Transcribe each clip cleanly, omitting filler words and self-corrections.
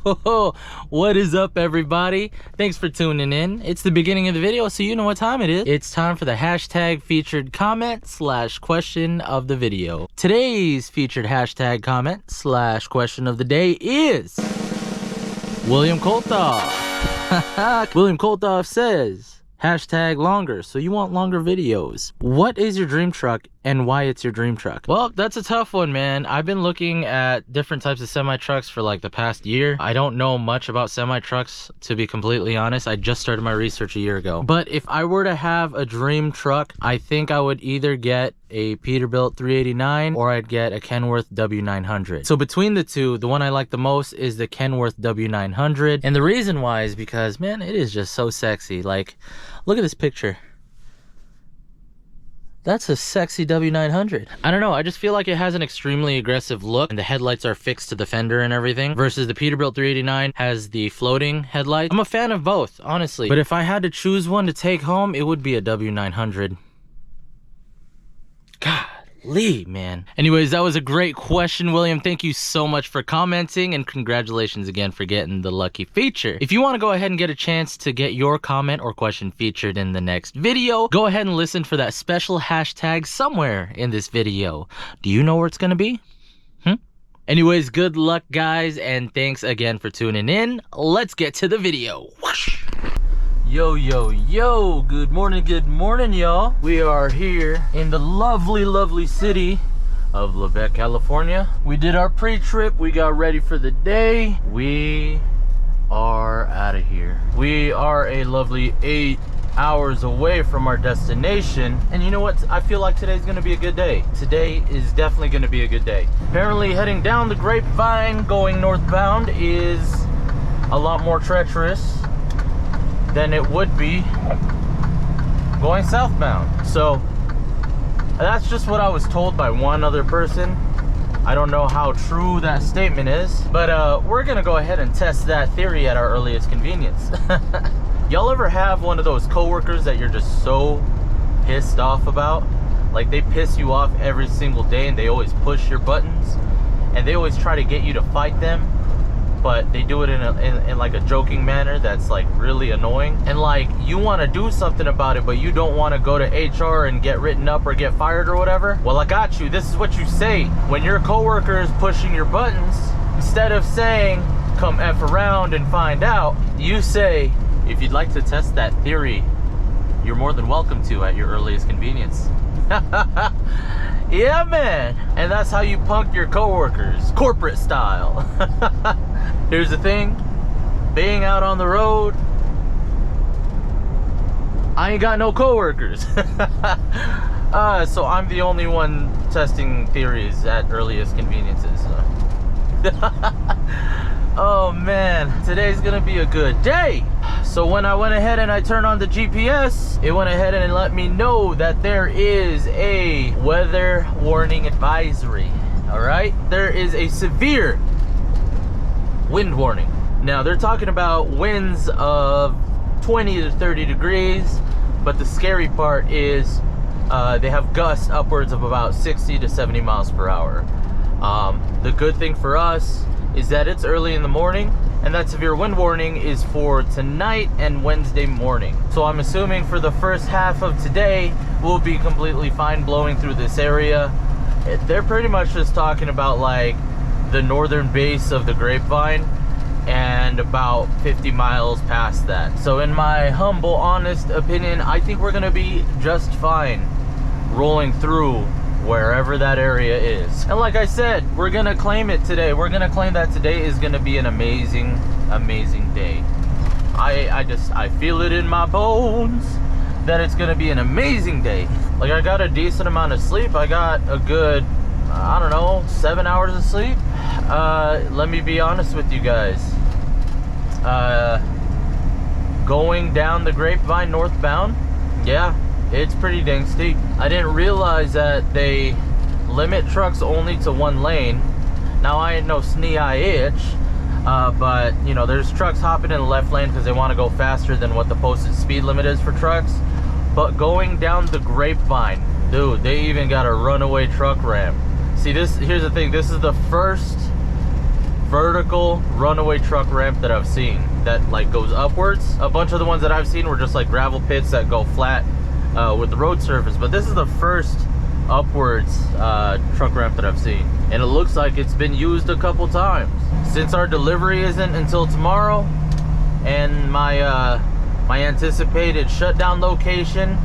What is up, everybody? Thanks for tuning in. It's the beginning of the video, so you know what time it is. It's time for the hashtag featured comment / question of the video. Today's featured hashtag comment / question of the day is William Koltoff. William Koltoff says, hashtag longer, so you want longer videos. What is your dream truck and why it's your dream truck? Well, that's a tough one, man. I've been looking at different types of semi-trucks for like the past year. I don't know much about semi-trucks, to be completely honest. I just started my research a year ago. But if I were to have a dream truck, I think I would either get a Peterbilt 389 or I'd get a Kenworth W900. So between the two, the one I like the most is the Kenworth W900. And the reason why is because, man, it is just so sexy. Like, look at this picture. That's a sexy W900. I don't know, I just feel like it has an extremely aggressive look and the headlights are fixed to the fender and everything, versus the Peterbilt 389 has the floating headlight. I'm a fan of both, honestly. But if I had to choose one to take home, it would be a W900. Golly, man. Anyways, that was a great question, William. Thank you so much for commenting, and congratulations again for getting the lucky feature. If you want to go ahead and get a chance to get your comment or question featured in the next video, go ahead and listen for that special hashtag somewhere in this video. Do you know where it's gonna be? Anyways, good luck, guys, and thanks again for tuning in. Let's get to the video. Whoosh. Yo, good morning, y'all. We are here in the lovely city of Lebec, California. We did our pre-trip, we got ready for the day. We are out of here. We are a lovely 8 hours away from our destination, and you know what, I feel like today's gonna be a good day. Today is definitely gonna be a good day. Apparently heading down the Grapevine going northbound is a lot more treacherous than it would be going southbound. So that's just what I was told by one other person. I don't know how true that statement is, but we're gonna go ahead and test that theory at our earliest convenience. Y'all ever have one of those coworkers that you're just so pissed off about? Like, they piss you off every single day and they always push your buttons and they always try to get you to fight them, but they do it in like a joking manner that's like really annoying, and like you want to do something about it but you don't want to go to HR and get written up or get fired or whatever. Well, I got you. This is what you say when your coworker is pushing your buttons. Instead of saying come F around and find out, you say, if you'd like to test that theory, you're more than welcome to at your earliest convenience. Yeah, man. And that's how you punk your coworkers, corporate style. Here's the thing, being out on the road, I ain't got no coworkers. So I'm the only one testing theories at earliest conveniences. Oh man, today's gonna be a good day. So when I went ahead and I turned on the GPS, it went ahead and let me know that there is a weather warning advisory. All right, there is a severe wind warning. Now they're talking about winds of 20 to 30 degrees, but the scary part is they have gusts upwards of about 60 to 70 miles per hour. The good thing for us is that it's early in the morning, and that severe wind warning is for tonight and Wednesday morning. So I'm assuming for the first half of today, we'll be completely fine blowing through this area. They're pretty much just talking about like the northern base of the Grapevine and about 50 miles past that. So in my humble, honest opinion, I think we're gonna be just fine rolling through wherever that area is. And like I said, we're gonna claim it today. We're gonna claim that today is gonna be an amazing day. I feel it in my bones that it's gonna be an amazing day. Like, I got a decent amount of sleep. I got a good, I don't know, 7 hours of sleep. Let me be honest with you guys. Going down the Grapevine northbound, yeah, it's pretty dang steep. I didn't realize that they limit trucks only to one lane. Now, I ain't no snee-eye itch, but you know, there's trucks hopping in the left lane because they want to go faster than what the posted speed limit is for trucks. But going down the Grapevine, dude, they even got a runaway truck ramp. See, here's the thing, this is the first vertical runaway truck ramp that I've seen that like goes upwards. A bunch of the ones that I've seen were just like gravel pits that go flat with the road surface, but this is the first upwards truck ramp that I've seen, and it looks like it's been used a couple times. Since our delivery isn't until tomorrow, and my my anticipated shutdown location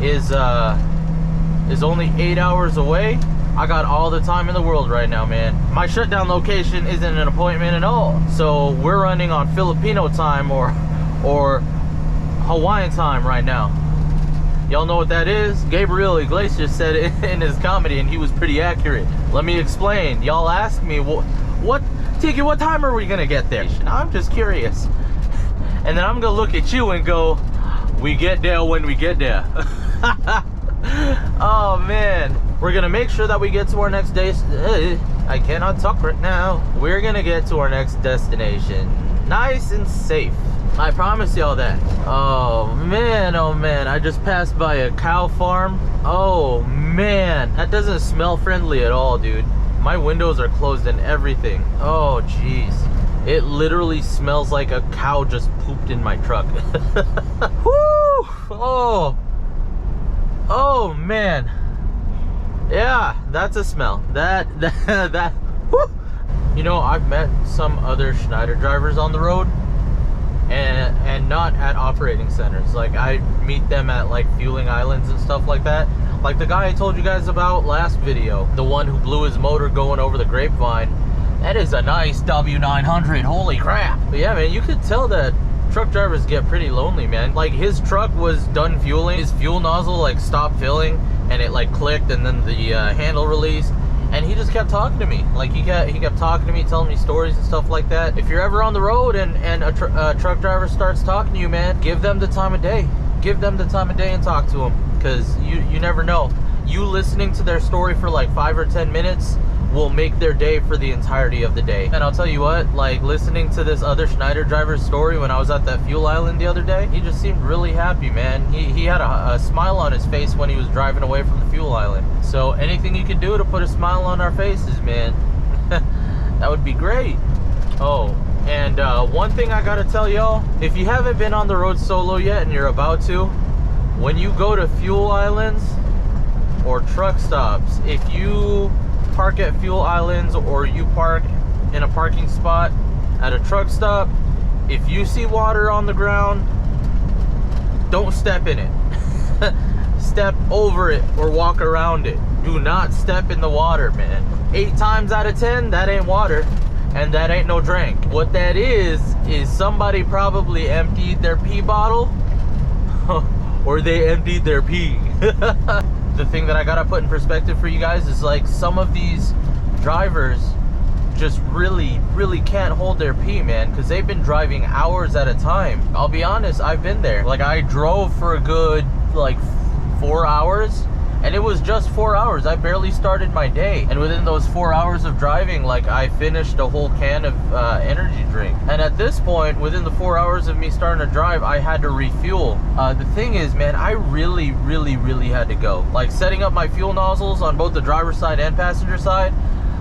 is only 8 hours away, I got all the time in the world right now, man. My shutdown location isn't an appointment at all, so we're running on Filipino time or Hawaiian time right now. Y'all know what that is? Gabriel Iglesias said it in his comedy, and he was pretty accurate. Let me explain. Y'all asked me, what Tiki, what time are we gonna get there? I'm just curious. And then I'm gonna look at you and go, we get there when we get there. Oh man, we're gonna make sure that we get to our next day. I cannot talk right now. We're gonna get to our next destination nice and safe. I promise y'all that. Oh man, I just passed by a cow farm. Oh man, that doesn't smell friendly at all, dude. My windows are closed and everything. Oh jeez, it literally smells like a cow just pooped in my truck. Woo! Oh man, yeah, that's a smell. That whoo! You know, I've met some other Schneider drivers on the road, and not at operating centers. Like, I meet them at like fueling islands and stuff like that. Like the guy I told you guys about last video, the one who blew his motor going over the grapevine. That is a nice W900, holy crap. But yeah, man, you could tell that truck drivers get pretty lonely, man. Like, his truck was done fueling, his fuel nozzle like stopped filling, and it like clicked, and then the handle released, and he just kept talking to me. Like, he kept talking to me, telling me stories and stuff like that. If you're ever on the road and a truck driver starts talking to you, man, give them the time of day. Give them the time of day and talk to them, because you never know. You listening to their story for like 5 or 10 minutes will make their day for the entirety of the day. And I'll tell you what, like, listening to this other Schneider driver's story when I was at that fuel island the other day, he just seemed really happy, man. He had a smile on his face when he was driving away from the fuel island. So anything you can do to put a smile on our faces, man, that would be great. Oh, and one thing I gotta tell y'all, if you haven't been on the road solo yet and you're about to, when you go to fuel islands or truck stops, if you park at fuel islands or you park in a parking spot at a truck stop, if you see water on the ground, don't step in it. Step over it or walk around it. Do not step in the water, man. 8 times out of 10, that ain't water, and that ain't no drink. What that is somebody probably emptied their pee bottle or they emptied their pee. The thing that I gotta put in perspective for you guys is, like, some of these drivers just really can't hold their pee, man, because they've been driving hours at a time. I'll be honest, I've been there. Like, I drove for a good like 4 hours, and it was just 4 hours. I barely started my day, and within those 4 hours of driving, like, I finished a whole can of energy drink. And at this point, within the 4 hours of me starting to drive, I had to refuel. The thing is, man, I really had to go. Like, setting up my fuel nozzles on both the driver's side and passenger side,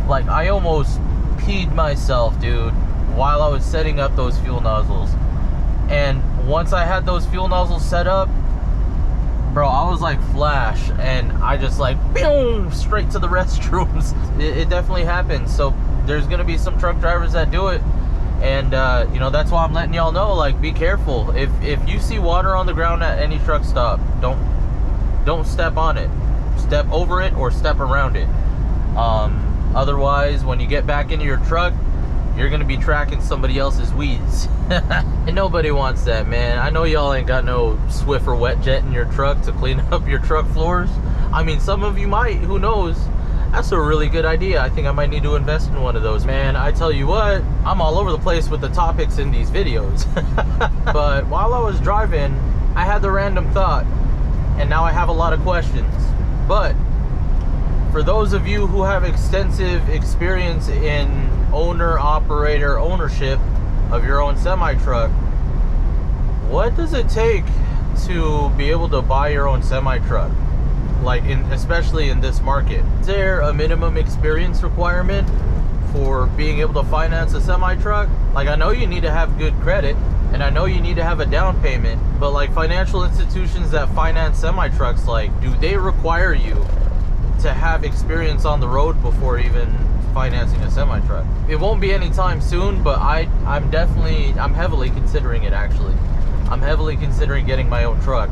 like, I almost peed myself, dude, while I was setting up those fuel nozzles. And once I had those fuel nozzles set up, bro, I was like Flash, and I just like, boom, straight to the restrooms. It definitely happens. So there's gonna be some truck drivers that do it, and you know, that's why I'm letting y'all know, like, be careful. If you see water on the ground at any truck stop, don't step on it. Step over it or step around it. Otherwise, when you get back into your truck, you're gonna be tracking somebody else's weeds. And nobody wants that, man. I know y'all ain't got no Swiffer wet jet in your truck to clean up your truck floors. I mean, some of you might, who knows? That's a really good idea. I think I might need to invest in one of those. Man, I tell you what, I'm all over the place with the topics in these videos. But while I was driving, I had the random thought, and now I have a lot of questions. But for those of you who have extensive experience in owner-operator ownership of your own semi-truck, what does it take to be able to buy your own semi-truck? Like, especially in this market, is there a minimum experience requirement for being able to finance a semi-truck. Like, I know you need to have good credit, and I know you need to have a down payment, but like financial institutions that finance semi-trucks, like, do they require you to have experience on the road before even financing a semi-truck? It won't be anytime soon, but I'm heavily considering it. Actually, I'm heavily considering getting my own truck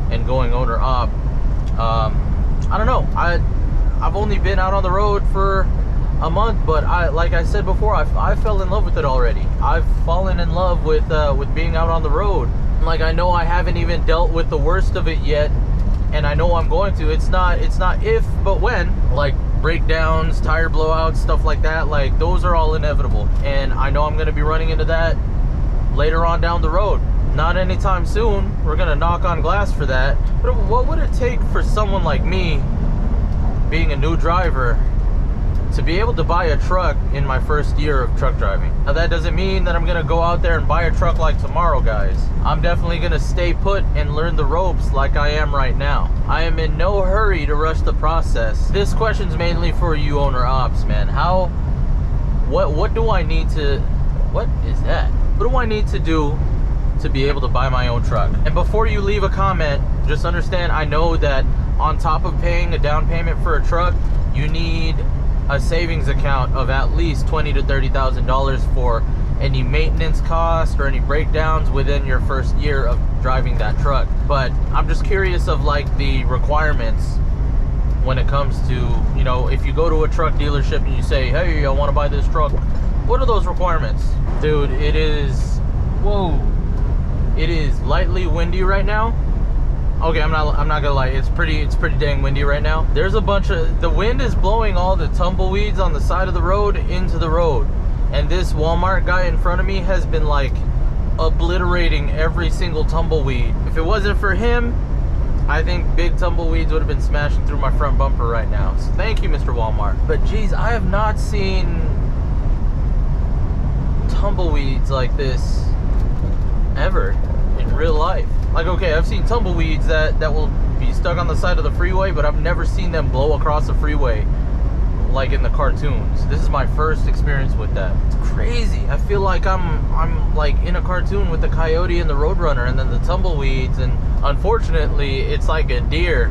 and going owner op. I don't know, I've only been out on the road for a month, but like I said before, I fell in love with it already. I've fallen in love with being out on the road. Like, I know I haven't even dealt with the worst of it yet, and I know I'm going to. It's not if, but when. Like breakdowns, tire blowouts, stuff like that, like those are all inevitable, and I know I'm going to be running into that later on down the road. Not anytime soon. We're gonna knock on glass for that. But what would it take for someone like me, being a new driver, to be able to buy a truck in my first year of truck driving? Now, that doesn't mean that I'm gonna go out there and buy a truck like tomorrow, guys. I'm definitely gonna stay put and learn the ropes like I am right now. I am in no hurry to rush the process. This question's mainly for you owner ops, man. What do I need to, what is that? What do I need to do to be able to buy my own truck? And before you leave a comment, just understand, I know that on top of paying a down payment for a truck, you need a savings account of at least $20,000 to $30,000 for any maintenance costs or any breakdowns within your first year of driving that truck. But I'm just curious of like the requirements when it comes to, you know, if you go to a truck dealership and you say, hey, I want to buy this truck, what are those requirements? Dude, it is, whoa, it is lightly windy right now. Okay, I'm not gonna lie, it's pretty dang windy right now. There's a bunch of, the wind is blowing all the tumbleweeds on the side of the road into the road, and this Walmart guy in front of me has been like obliterating every single tumbleweed. If it wasn't for him, I think big tumbleweeds would have been smashing through my front bumper right now. So thank you, Mr. Walmart. But geez, I have not seen tumbleweeds like this ever in real life. Like, okay, I've seen tumbleweeds that will be stuck on the side of the freeway, but I've never seen them blow across the freeway like in the cartoons. This is my first experience with that. It's crazy. I feel like I'm like in a cartoon with the coyote and the roadrunner and then the tumbleweeds, and unfortunately it's like a deer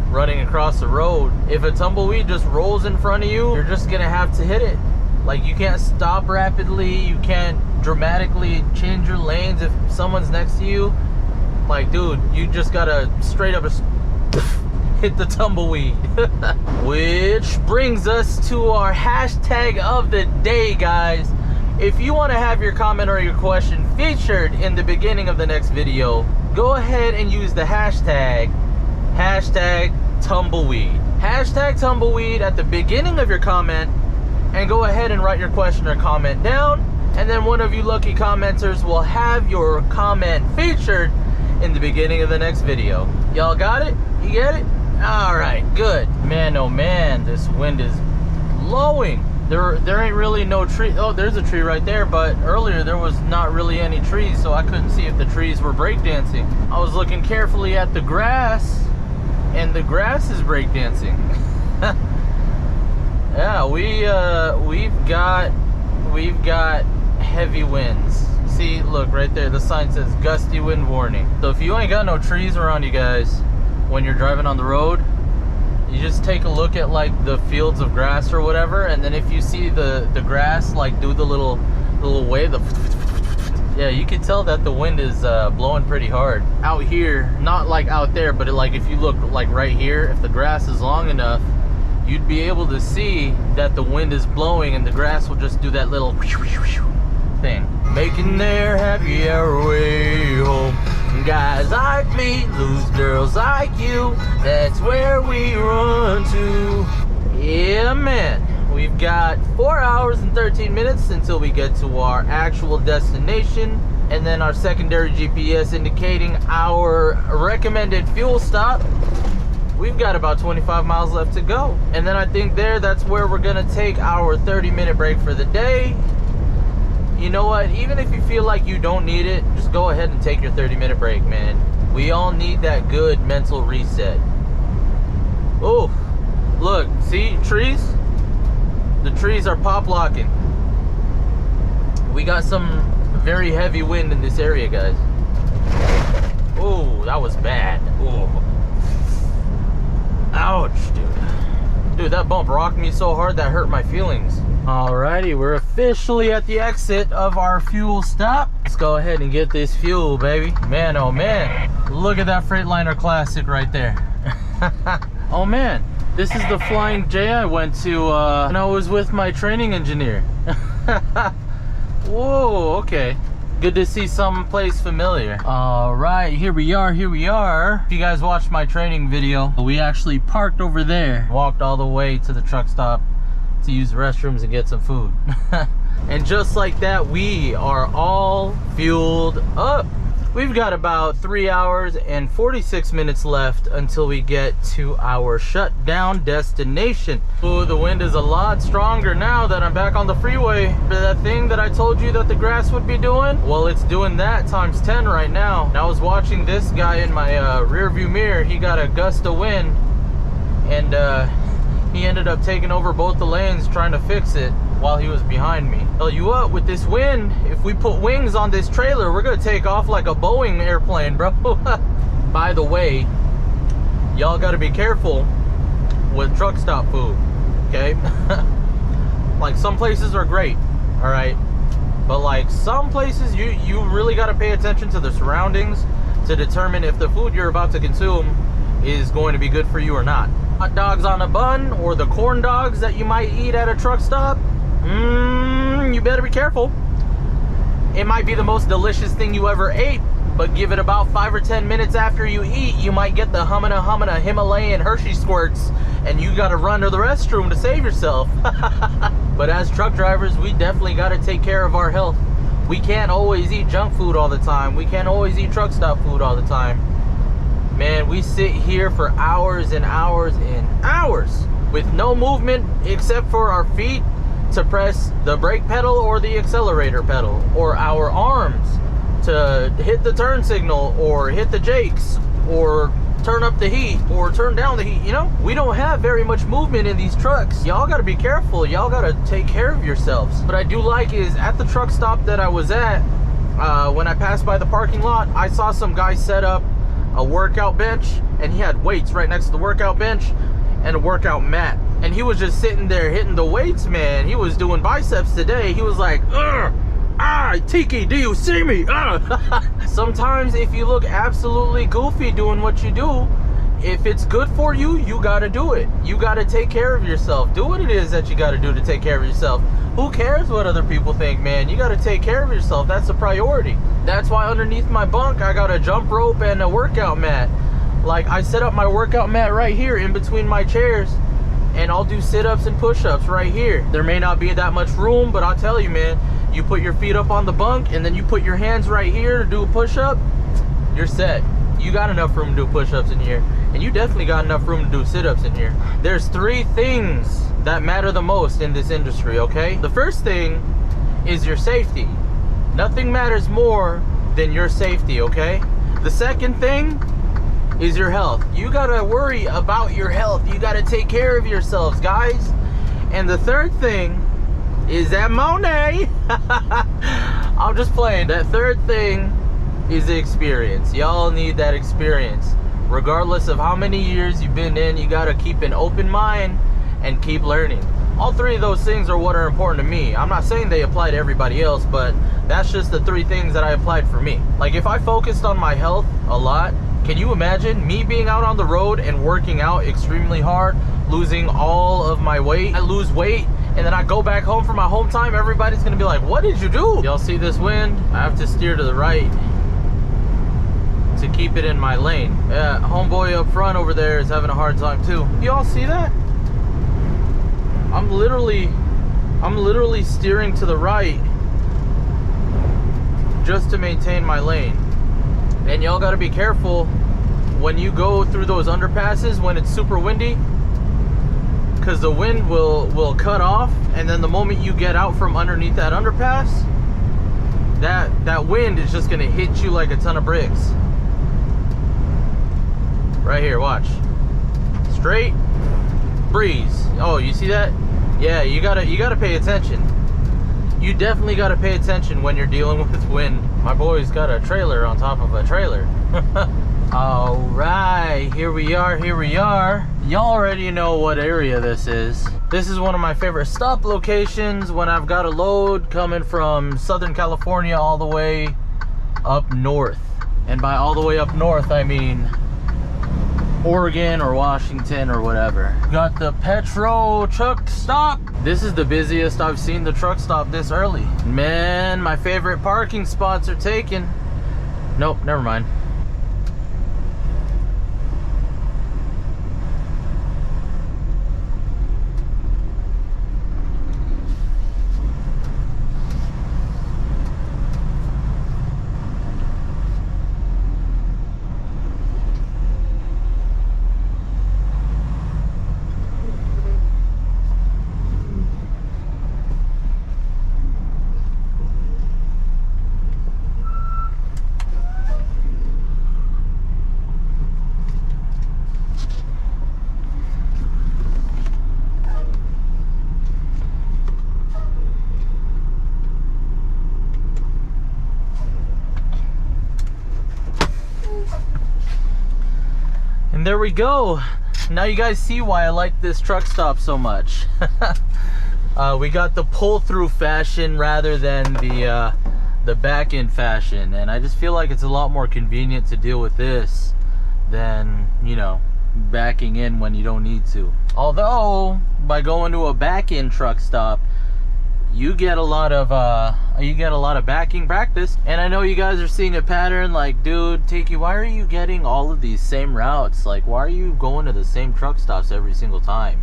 running across the road. If a tumbleweed just rolls in front of you, you're just gonna have to hit it. Like, you can't stop rapidly, you can't dramatically change your lanes if someone's next to you. Like, dude, you just gotta straight up hit the tumbleweed. Which brings us to our hashtag of the day, guys. If you want to have your comment or your question featured in the beginning of the next video, go ahead and use the hashtag tumbleweed. Hashtag tumbleweed at the beginning of your comment, and go ahead and write your question or comment down, and then one of you lucky commenters will have your comment featured in the beginning of the next video. Y'all got it? You get it? Alright, good. Man, oh man, this wind is blowing. There ain't really no tree. Oh, there's a tree right there, but earlier there was not really any trees, so I couldn't see if the trees were breakdancing. I was looking carefully at the grass, and the grass is breakdancing. Yeah, we've got heavy winds. See, look right there, the sign says gusty wind warning. So if you ain't got no trees around you guys when you're driving on the road, you just take a look at like the fields of grass or whatever, and then if you see the grass like do the little wave, yeah, you can tell that the wind is blowing pretty hard. Out here, not like out there, but like if you look like right here, if the grass is long enough, you'd be able to see that the wind is blowing and the grass will just do that little thing. Making their happy hour way home. Guys like me lose girls like you. That's where we run to. Yeah, man. We've got 4 hours and 13 minutes until we get to our actual destination. And then our secondary GPS indicating our recommended fuel stop. We've got about 25 miles left to go. And then I think that's where we're gonna take our 30-minute break for the day. You know what, even if you feel like you don't need it, just go ahead and take your 30-minute break, man. We all need that good mental reset. Oh, look, see, trees? The trees are pop locking. We got some very heavy wind in this area, guys. Oh, that was bad. Oh. Ouch, dude. Dude, that bump rocked me so hard that hurt my feelings. Alrighty, we're officially at the exit of our fuel stop. Let's go ahead and get this fuel, baby. Man, oh man. Look at that Freightliner Classic right there. Oh man, this is the Flying J I went to when I was with my training engineer. Whoa, okay. Good to see someplace familiar. All right, here we are. If you guys watched my training video, we actually parked over there, walked all the way to the truck stop to use the restrooms and get some food. And just like that, we are all fueled up. We've got about 3 hours and 46 minutes left until we get to our shutdown destination. Ooh, the wind is a lot stronger now that I'm back on the freeway. That thing that I told you that the grass would be doing, well, it's doing that times 10 right now. And I was watching this guy in my rear view mirror. He got a gust of wind, and he ended up taking over both the lanes trying to fix it while he was behind me. Tell you what, with this wind, if we put wings on this trailer, we're gonna take off like a Boeing airplane, bro. By the way, y'all gotta be careful with truck stop food, okay? Like, some places are great, all right? But like some places, you really gotta pay attention to the surroundings to determine if the food you're about to consume is going to be good for you or not. Hot dogs on a bun, or the corn dogs that you might eat at a truck stop, you better be careful. It might be the most delicious thing you ever ate, but give it about 5 or 10 minutes after you eat, you might get the humana Himalayan Hershey squirts, and you gotta run to the restroom to save yourself. But as truck drivers, we definitely gotta take care of our health. We can't always eat junk food all the time. We can't always eat truck stop food all the time. Man, we sit here for hours and hours and hours with no movement except for our feet to press the brake pedal or the accelerator pedal, or our arms to hit the turn signal or hit the jakes or turn up the heat or turn down the heat. You know, we don't have very much movement in these trucks. Y'all gotta be careful. Y'all gotta take care of yourselves. What I do like is at the truck stop that I was at, when I passed by the parking lot, I saw some guy set up a workout bench, and he had weights right next to the workout bench and a workout mat, and he was just sitting there hitting the weights, man. He was doing biceps today. He was like, Tiki, do you see me? Sometimes if you look absolutely goofy doing what you do, if it's good for you, you gotta do it. You gotta take care of yourself. Do what it is that you gotta do to take care of yourself. Who cares what other people think, man? You gotta take care of yourself. That's the priority. That's why underneath my bunk, I got a jump rope and a workout mat. Like, I set up my workout mat right here in between my chairs, and I'll do sit-ups and push-ups right here. There may not be that much room, but I'll tell you, man, you put your feet up on the bunk and then you put your hands right here to do a push-up, you're set. You got enough room to do push-ups in here, and you definitely got enough room to do sit-ups in here. There's 3 things that matter the most in this industry, okay? The first thing is your safety. Nothing matters more than your safety, okay? The second thing is your health. You gotta worry about your health. You gotta take care of yourselves, guys. And the third thing is that money. I'm just playing. That third thing is the experience. Y'all need that experience. Regardless of how many years you've been in, you gotta keep an open mind and keep learning. All 3 of those things are what are important to me. I'm not saying they apply to everybody else, but that's just the 3 things that I applied for me. Like, if I focused on my health a lot, can you imagine me being out on the road and working out extremely hard, losing all of my weight? I lose weight, and then I go back home for my home time, everybody's gonna be like, what did you do? Y'all see this wind? I have to steer to the right to keep it in my lane. Yeah, homeboy up front over there is having a hard time too. Y'all see that? I'm literally steering to the right just to maintain my lane. And y'all gotta be careful when you go through those underpasses when it's super windy, because the wind will cut off, and then the moment you get out from underneath that underpass, that wind is just gonna hit you like a ton of bricks. Right here, watch. Straight breeze. Oh, you see that? Yeah, you gotta pay attention. You definitely gotta pay attention when you're dealing with wind. My boy's got a trailer on top of a trailer. All right, here we are. Y'all already know what area this is. This is one of my favorite stop locations when I've got a load coming from Southern California all the way up north. And by all the way up north, I mean Oregon or Washington or whatever. Got the Petro truck stop. This is the busiest I've seen the truck stop this early. Man, my favorite parking spots are taken. Nope, never mind. And there we go. Now you guys see why I like this truck stop so much. We got the pull-through fashion rather than the back-end fashion, and I just feel like it's a lot more convenient to deal with this than, you know, backing in when you don't need to. Although by going to a back-end truck stop, you get a lot of backing practice. And I know you guys are seeing a pattern like, dude, why are you getting all of these same routes? Like, why are you going to the same truck stops every single time?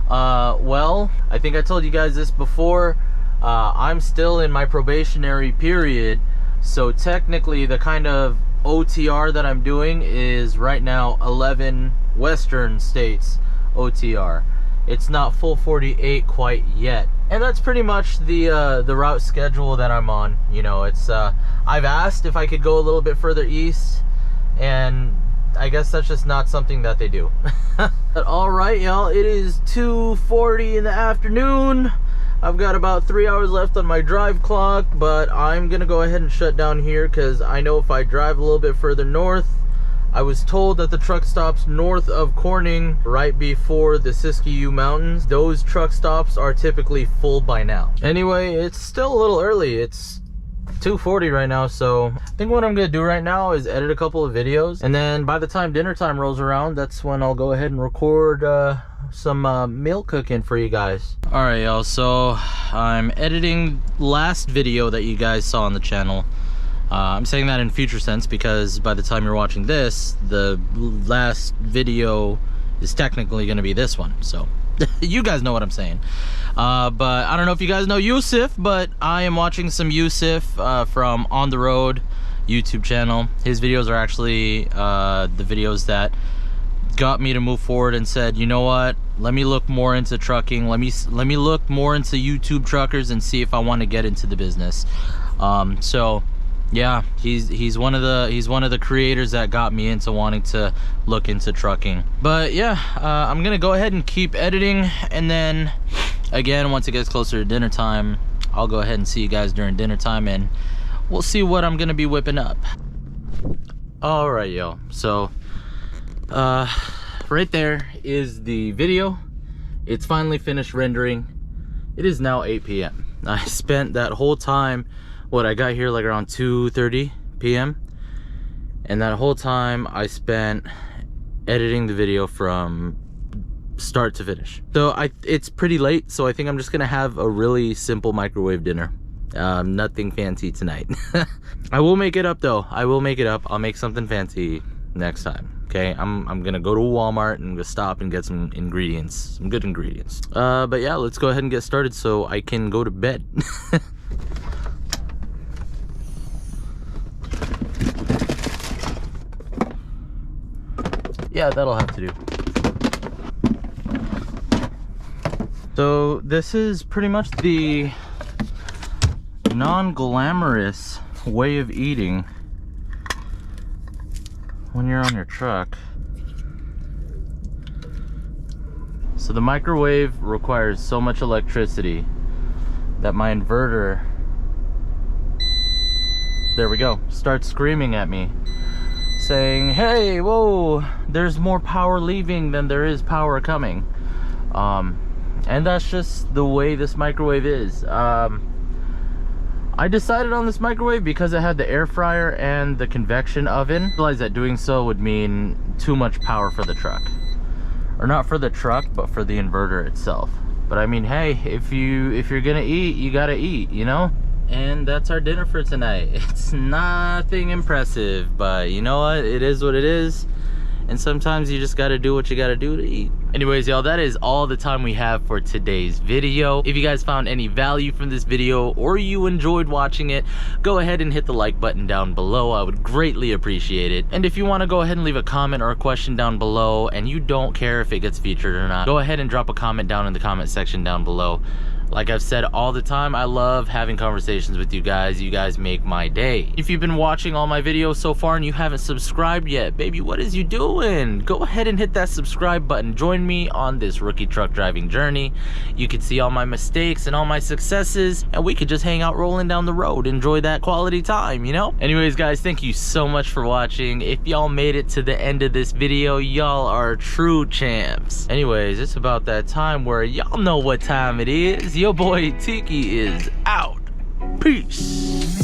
Well, I think I told you guys this before. I'm still in my probationary period, so technically the kind of OTR that I'm doing is right now 11 Western states OTR. It's not full 48 quite yet. And that's pretty much the route schedule that I'm on. You know, it's I've asked if I could go a little bit further east, and I guess that's just not something that they do. But all right, y'all, it is 2:40 in the afternoon. I've got about 3 hours left on my drive clock, but I'm gonna go ahead and shut down here because I know if I drive a little bit further north, I was told that the truck stops north of Corning, right before the Siskiyou Mountains, those truck stops are typically full by now. Anyway, it's still a little early. It's 2:40 right now, so I think what I'm gonna do right now is edit a couple of videos, and then by the time dinner time rolls around, that's when I'll go ahead and record some meal cooking for you guys. All right, y'all, so I'm editing last video that you guys saw on the channel. I'm saying that in future sense because by the time you're watching this, the last video is technically going to be this one. So you guys know what I'm saying. But I don't know if you guys know Yusuf, but I am watching some Yusuf from On the Road YouTube channel. His videos are actually the videos that got me to move forward and said, you know what, let me look more into trucking. Let me look more into YouTube truckers and see if I want to get into the business. So yeah, he's one of the creators that got me into wanting to look into trucking. But yeah, I'm gonna go ahead and keep editing, and then again, once it gets closer to dinner time, I'll go ahead and see you guys during dinner time, and we'll see what I'm gonna be whipping up. All right, y'all, so right there is the video. It's finally finished rendering. It is now 8 p.m. I spent that whole time, I got here like around 2:30 p.m. and that whole time I spent editing the video from start to finish. So it's pretty late, so I think I'm just gonna have a really simple microwave dinner. Nothing fancy tonight. I will make it up though. I will make it up. I'll make something fancy next time. Okay, I'm gonna go to Walmart and go stop and get some ingredients, some good ingredients. But yeah, let's go ahead and get started so I can go to bed. Yeah, that'll have to do. So this is pretty much the non-glamorous way of eating when you're on your truck. So the microwave requires so much electricity that my inverter, there we go, starts screaming at me saying, hey, whoa, there's more power leaving than there is power coming. And that's just the way this microwave is. I decided on this microwave because it had the air fryer and the convection oven. I realized that doing so would mean too much power for the truck. Or not for the truck, but for the inverter itself. But I mean, hey, if you're gonna eat, you gotta eat, you know? And that's our dinner for tonight. It's nothing impressive, but you know what? It is what it is. And sometimes you just gotta do what you gotta do to eat. Anyways, y'all, that is all the time we have for today's video. If you guys found any value from this video or you enjoyed watching it, go ahead and hit the like button down below. I would greatly appreciate it. And if you want to go ahead and leave a comment or a question down below and you don't care if it gets featured or not, go ahead and drop a comment down in the comment section down below. Like I've said all the time, I love having conversations with you guys. You guys make my day. If you've been watching all my videos so far and you haven't subscribed yet, baby, what is you doing? Go ahead and hit that subscribe button. Join me on this rookie truck driving journey. You can see all my mistakes and all my successes, and we could just hang out rolling down the road, enjoy that quality time, you know? Anyways, guys, thank you so much for watching. If y'all made it to the end of this video, y'all are true champs. Anyways, it's about that time where y'all know what time it is. Your boy Tiki is out. Peace.